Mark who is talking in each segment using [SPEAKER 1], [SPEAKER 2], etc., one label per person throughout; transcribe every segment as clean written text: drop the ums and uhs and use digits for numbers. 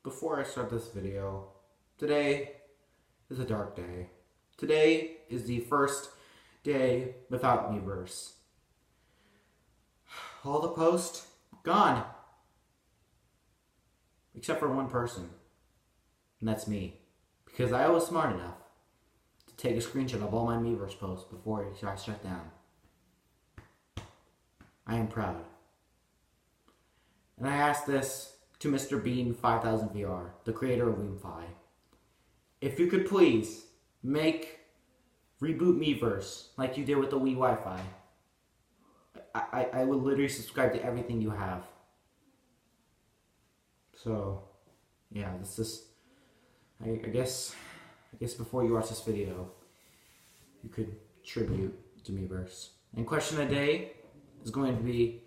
[SPEAKER 1] Before I start this video, today is a dark day. Today is the first day without Miiverse. All the posts, gone. Except for one person. And that's me. Because I was smart enough to take a screenshot of all my Miiverse posts before it got shut down. I am proud. And I asked this to Mr. Bean 5000 VR, the creator of Weemfi. If you could please reboot Miiverse like you did with the Wii Wi-Fi, I would literally subscribe to everything you have. So, yeah, this is, I guess before you watch this video, you could tribute to Miiverse. And question of the day is going to be,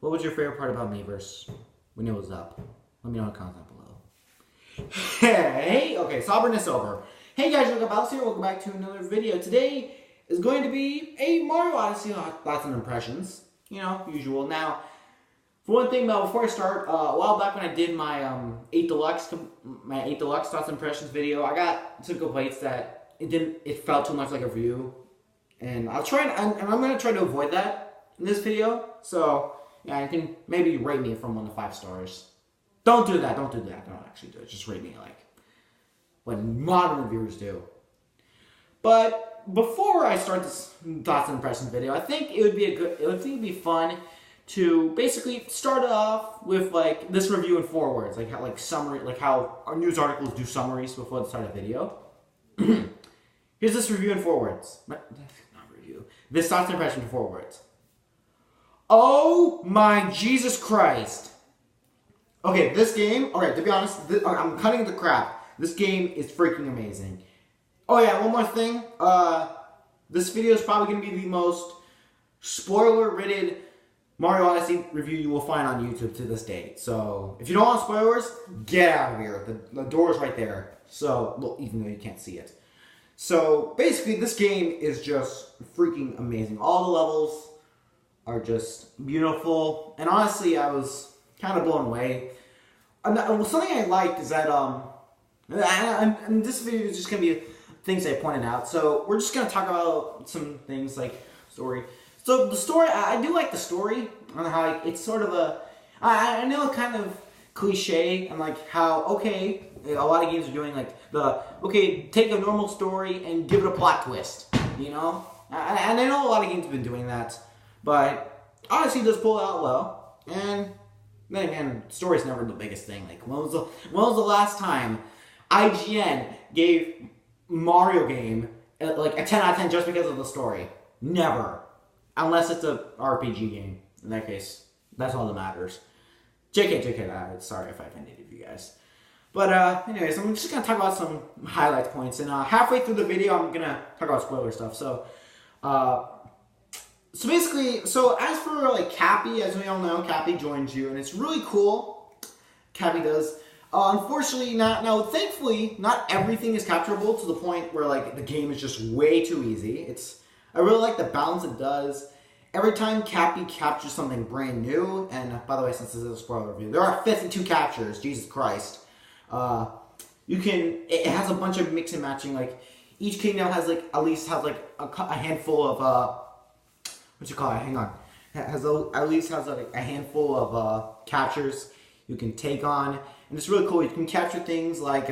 [SPEAKER 1] what was your favorite part about Miiverse when it was up? Let me know in the comments down below. Hey, okay, soberness over. Hey guys, welcome back here. Welcome back to another video. Today is going to be a Mario Odyssey thoughts and impressions. You know, usual. Now, for one thing, before I start, a while back when I did my 8 Deluxe thoughts and impressions video, I got some complaints that it felt too much like a review, and I'm gonna try to avoid that in this video. So yeah, I think maybe rate me from 1 to 5 stars. Don't do that. Don't actually do it. Just rate me like what modern reviewers do. But before I start this thoughts and impressions video, I think it would be fun to basically start off with like this review in 4 words, like how our news articles do summaries before the start of the video. Here's this review in 4 words. Not review. This thoughts and impressions in 4 words. Oh my Jesus Christ. Okay, this game, okay, to be honest, I'm cutting the crap. This game is freaking amazing. Oh yeah, one more thing. This video is probably going to be the most spoiler-ridden Mario Odyssey review you will find on YouTube to this date. So, if you don't want spoilers, get out of here. The door's right there. So, well, even though you can't see it. So, basically, this game is just freaking amazing. All the levels are just beautiful. And honestly, I was kind of blown away. Something I liked is that, and this video is just going to be things I pointed out. So, we're just going to talk about some things like story. So, the story, I do like the story, and how it's sort of I know kind of cliche, and like how, okay, a lot of games are doing like take a normal story and give it a plot twist, you know? And I know a lot of games have been doing that, but Odyssey does pull it out well, and then again, story's never the biggest thing. Like, when was the last time IGN gave Mario game like a 10 out of 10 just because of the story? Never. Unless it's a RPG game. In that case, that's all that matters. JK, sorry if I offended you guys. But anyways, I'm just going to talk about some highlight points. And halfway through the video, I'm going to talk about spoiler stuff. So, basically, as for like Cappy, as we all know, Cappy joins you. And it's really cool. Cappy does. Unfortunately, thankfully, not everything is capturable to the point where like the game is just way too easy. I really like the balance it does. Every time Cappy captures something brand new, and by the way, since this is a spoiler review, there are 52 captures, Jesus Christ. It has a bunch of mix and matching, like, each kingdom has like, at least has like a handful of, at least has like a handful of, captures you can take on, and it's really cool. You can capture things like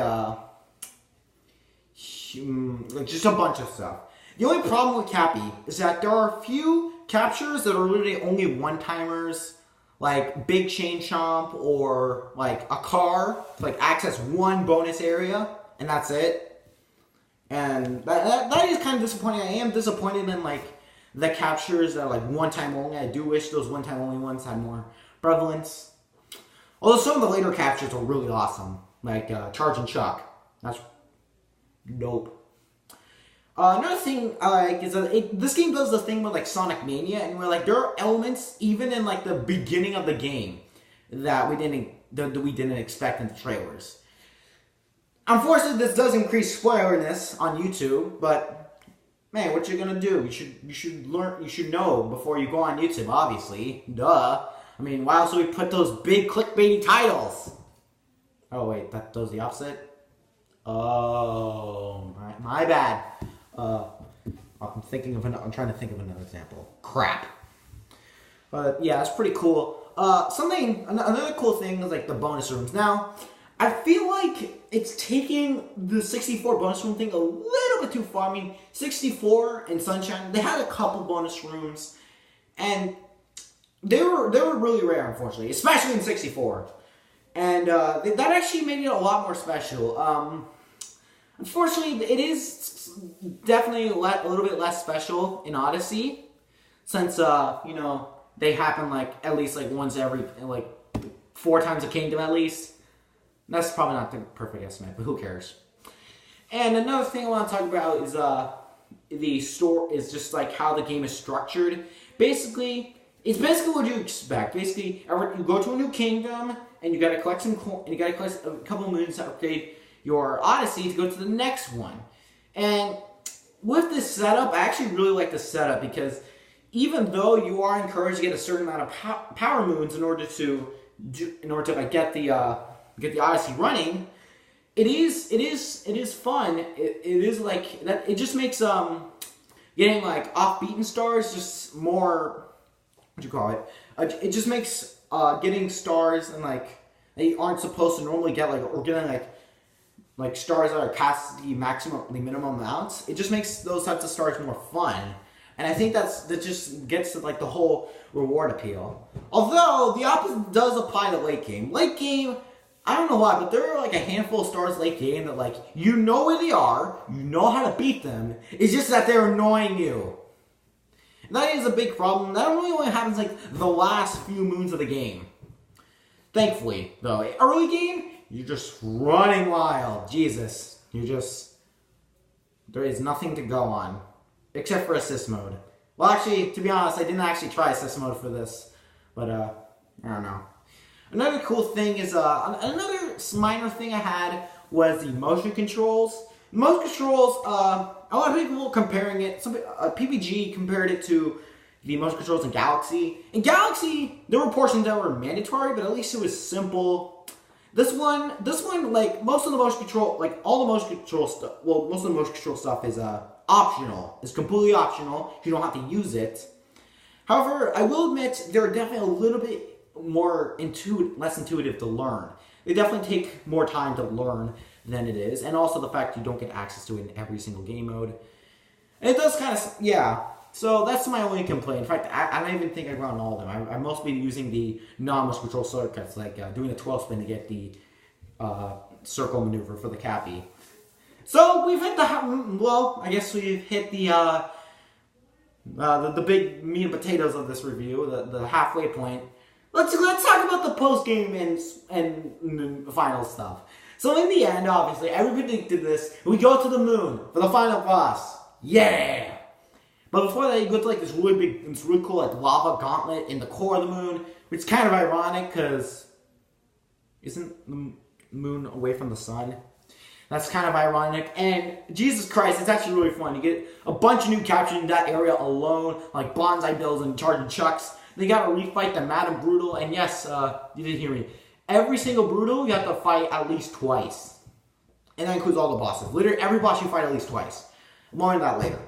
[SPEAKER 1] just a bunch of stuff. The only problem with Cappy is that there are a few captures that are literally only one-timers, like Big Chain Chomp or like a car to like access one bonus area, and that's it. And that is kind of disappointing. I am disappointed in like the captures that are like one-time only. I do wish those one-time only ones had more prevalence. Although some of the later captures are really awesome, like Charge and Chuck. That's dope. Another thing I like is that this game does the thing with like Sonic Mania, and where like there are elements even in like the beginning of the game that we didn't expect in the trailers. Unfortunately, this does increase spoilerness on YouTube, but man, what you gonna do? You should know before you go on YouTube. Obviously, duh. I mean, why else would we put those big clickbaity titles? Oh wait, that does the opposite. Oh, my bad. I'm trying to think of another example. Crap. But yeah, it's pretty cool. Another cool thing is like the bonus rooms. Now, I feel like it's taking the 64 bonus room thing a little bit too far. I mean, 64 and Sunshine, they had a couple bonus rooms, and they were really rare, unfortunately, especially in 64. And that actually made it a lot more special. Unfortunately, it is definitely a little bit less special in Odyssey, since they happen like at least like once every like 4 times a kingdom at least. That's probably not the perfect estimate, but who cares? And another thing I want to talk about is the store is just like how the game is structured. Basically, it's basically what you expect. Basically, you go to a new kingdom and you gotta collect you gotta collect a couple moons to upgrade your Odyssey to go to the next one. And with this setup, I actually really like the setup because even though you are encouraged to get a certain amount of power moons in order to like, get the Odyssey running, it is fun. It is like that. It just makes getting like off-beaten stars just more, it just makes getting stars and like they aren't supposed to normally get, like, or getting like stars that are past the minimum amounts. It just makes those types of stars more fun. And I think that just gets to like the whole reward appeal. Although the opposite does apply to late game. Late game, I don't know why, but there are like a handful of stars late game that like you know where they are, you know how to beat them. It's just that they're annoying you. And that is a big problem. That really only happens like the last few moons of the game. Thankfully, though, early game, you're just running wild. Jesus, there is nothing to go on. Except for assist mode. Well, actually, to be honest, I didn't actually try assist mode for this. But, I don't know. Another cool thing is, another minor thing I had was the motion controls. Motion controls, a lot of people comparing it, PPG compared it to the motion controls in Galaxy. In Galaxy, there were portions that were mandatory, but at least it was simple. This one, like, most of the motion control, like, all the motion control stuff, well, most of the motion control stuff is, optional. It's completely optional. You don't have to use it. However, I will admit they're definitely a little bit more less intuitive to learn. They definitely take more time to learn than it is, and also the fact you don't get access to it in every single game mode. And it does kind of, yeah. So that's my only complaint. In fact, I don't even think I run all of them. I'm mostly using the non-mouse control shortcuts, like doing a 12 spin to get the circle maneuver for the Cappy. So we've hit I guess we've hit the big meat and potatoes of this review, the halfway point. Let's talk about the post game and final stuff. So in the end, obviously, everybody did this. We go to the moon for the final boss. Yeah. But before that, you go to like this really cool like lava gauntlet in the core of the moon, which is kind of ironic because isn't the moon away from the sun? That's kind of ironic, and Jesus Christ, it's actually really fun. You get a bunch of new captures in that area alone, like Bonsai Bills and Charging Chucks. Then you gotta refight the Madam Brutal, and yes, you didn't hear me. Every single Brutal you have to fight at least twice. And that includes all the bosses. Literally every boss you fight at least twice. More on that later.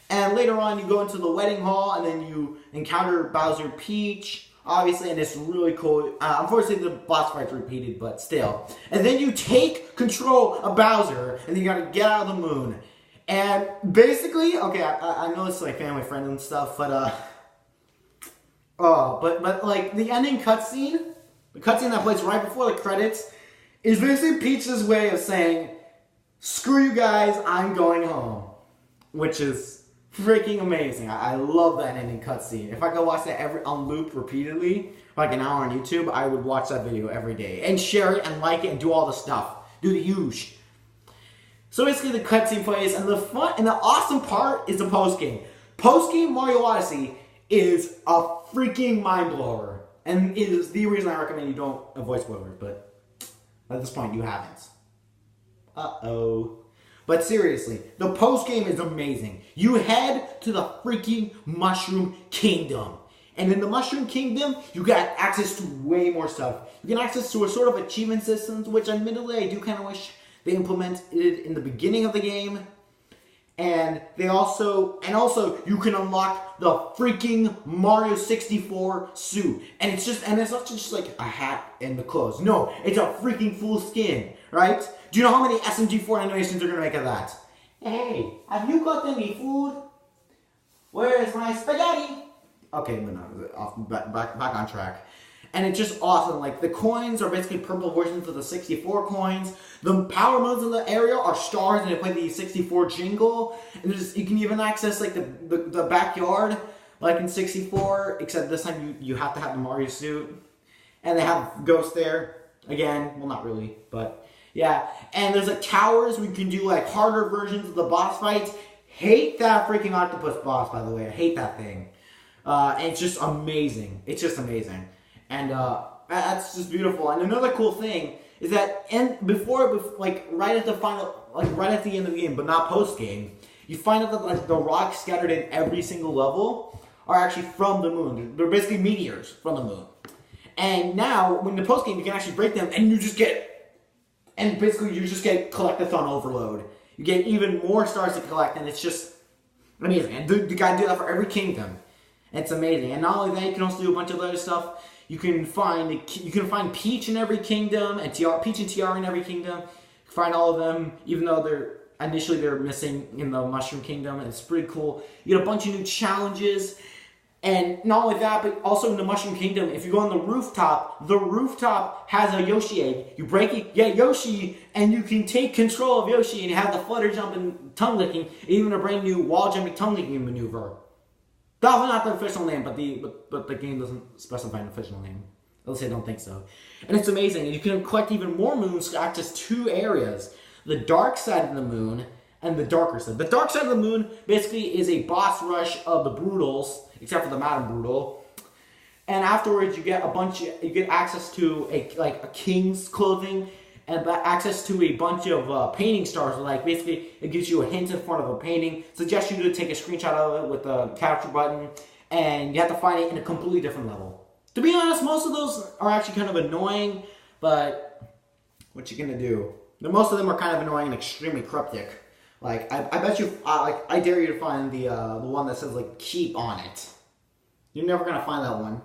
[SPEAKER 1] And later on, you go into the wedding hall, and then you encounter Bowser Peach, obviously, and it's really cool. Unfortunately, the boss fight's repeated, but still. And then you take control of Bowser, and then you gotta get out of the moon. And basically, okay, I know it's like family friendly and stuff, but but like the ending cutscene, the cutscene that plays right before the credits, is basically Peach's way of saying, "Screw you guys, I'm going home," which is freaking amazing. I love that ending cutscene. If I could watch that on loop repeatedly, like an hour on YouTube, I would watch that video every day and share it and like it and do all the stuff. Do the huge. So basically the cutscene plays, and the fun and the awesome part is the post game. Post game Mario Odyssey is a freaking mind blower, and it is the reason I recommend you don't avoid spoilers. But at this point, you haven't. But seriously, the post game is amazing. You head to the freaking Mushroom Kingdom, And in the Mushroom Kingdom, you got access to way more stuff. You get access to a sort of achievement systems, which admittedly I do kind of wish they implemented in the beginning of the game. And they also you can unlock the freaking Mario 64 suit. And it's not just like a hat and the clothes. No, it's a freaking full skin, right? Do you know how many SMG4 animations they're gonna make of that? Hey, have you got any food? Where's my spaghetti? Okay, back on track. And it's just awesome. Like, the coins are basically purple versions of the 64 coins. The power modes in the area are stars, and they play the 64 jingle. And you can even access, like, the backyard, like in 64, except this time you have to have the Mario suit. And they have ghosts there. Again, well, not really, but yeah. And there's, like, towers where you can do, like, harder versions of the boss fights. Hate that freaking octopus boss, by the way. I hate that thing. And it's just amazing. It's just amazing. And that's just beautiful. And another cool thing is that right at the end of the game, but not post game, you find out that like the rocks scattered in every single level are actually from the moon. They're basically meteors from the moon. And now, when the post game, you can actually break them, and you just get collectathon overload. You get even more stars to collect, and it's just amazing. And you gotta do that for every kingdom. It's amazing. And not only that, you can also do a bunch of other stuff. You can find Peach in every kingdom, and Peach and Tiara in every kingdom. You can find all of them, even though they're missing in the Mushroom Kingdom. It's pretty cool. You get a bunch of new challenges. And not only that, but also in the Mushroom Kingdom, if you go on the rooftop has a Yoshi egg. You break it, get Yoshi, and you can take control of Yoshi and have the flutter jump and tongue licking, and even a brand new wall jumping tongue licking maneuver. Probably not the official name, but the game doesn't specify an official name. At least I don't think so. And it's amazing. And you can collect even more moons to access two areas. The dark side of the moon and the darker side. The dark side of the moon basically is a boss rush of the Brutals, except for the Madame Brutal. And afterwards you get access to a king's clothing and access to a bunch of painting stars. Like, basically, it gives you a hint in front of a painting, suggests you to take a screenshot of it with the capture button, and you have to find it in a completely different level. To be honest, most of those are actually kind of annoying, but what you gonna do? Most of them are kind of annoying and extremely cryptic. Like, I bet you, I dare you to find the one that says, like, keep on it. You're never gonna find that one.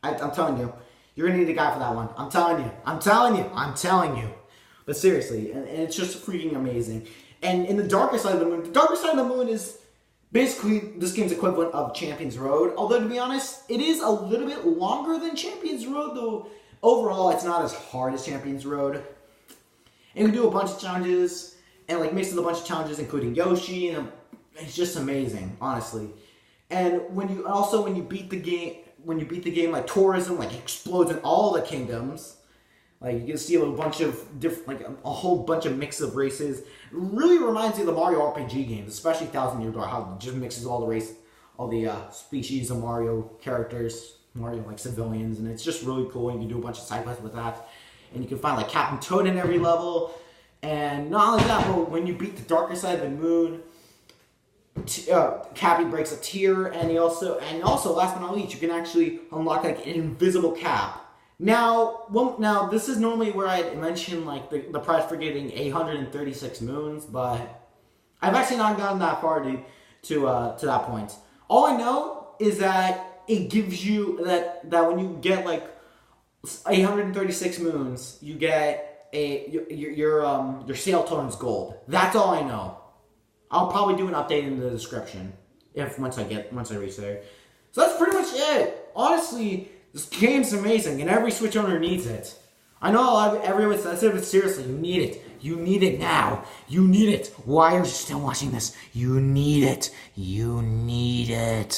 [SPEAKER 1] I'm telling you. You're gonna need a guy for that one. I'm telling you. But seriously, and it's just freaking amazing. And in the darker side of the moon is basically this game's equivalent of Champions Road. Although, to be honest, it is a little bit longer than Champions Road, though overall it's not as hard as Champions Road. And you can do a bunch of challenges, and like mix with a bunch of challenges, including Yoshi, and it's just amazing, honestly. And when you beat the game, like tourism like explodes in all the kingdoms. Like, you can see a bunch of different, like a whole bunch of mix of races. It really reminds me of the Mario RPG games, especially 1000 Year Door, how it just mixes all the species of Mario characters, Mario like civilians, and it's just really cool. You can do a bunch of side quests with that, and you can find like Captain Toad in every level. And not only that, but when you beat the darker side of the moon, Cappy breaks a tier, and also last but not least, you can actually unlock like an invisible cap. Now this is normally where I'd mention like the prize for getting 836 moons, but I've actually not gotten that far to that point. All I know is that it gives you that when you get like 836 moons, you get your sail turns gold. That's all I know. I'll probably do an update in the description once I reach there. So that's pretty much it. Honestly, this game's amazing, and every Switch owner needs it. I know everyone says it, but seriously, you need it. You need it now. You need it. Why are you still watching this? You need it. You need it.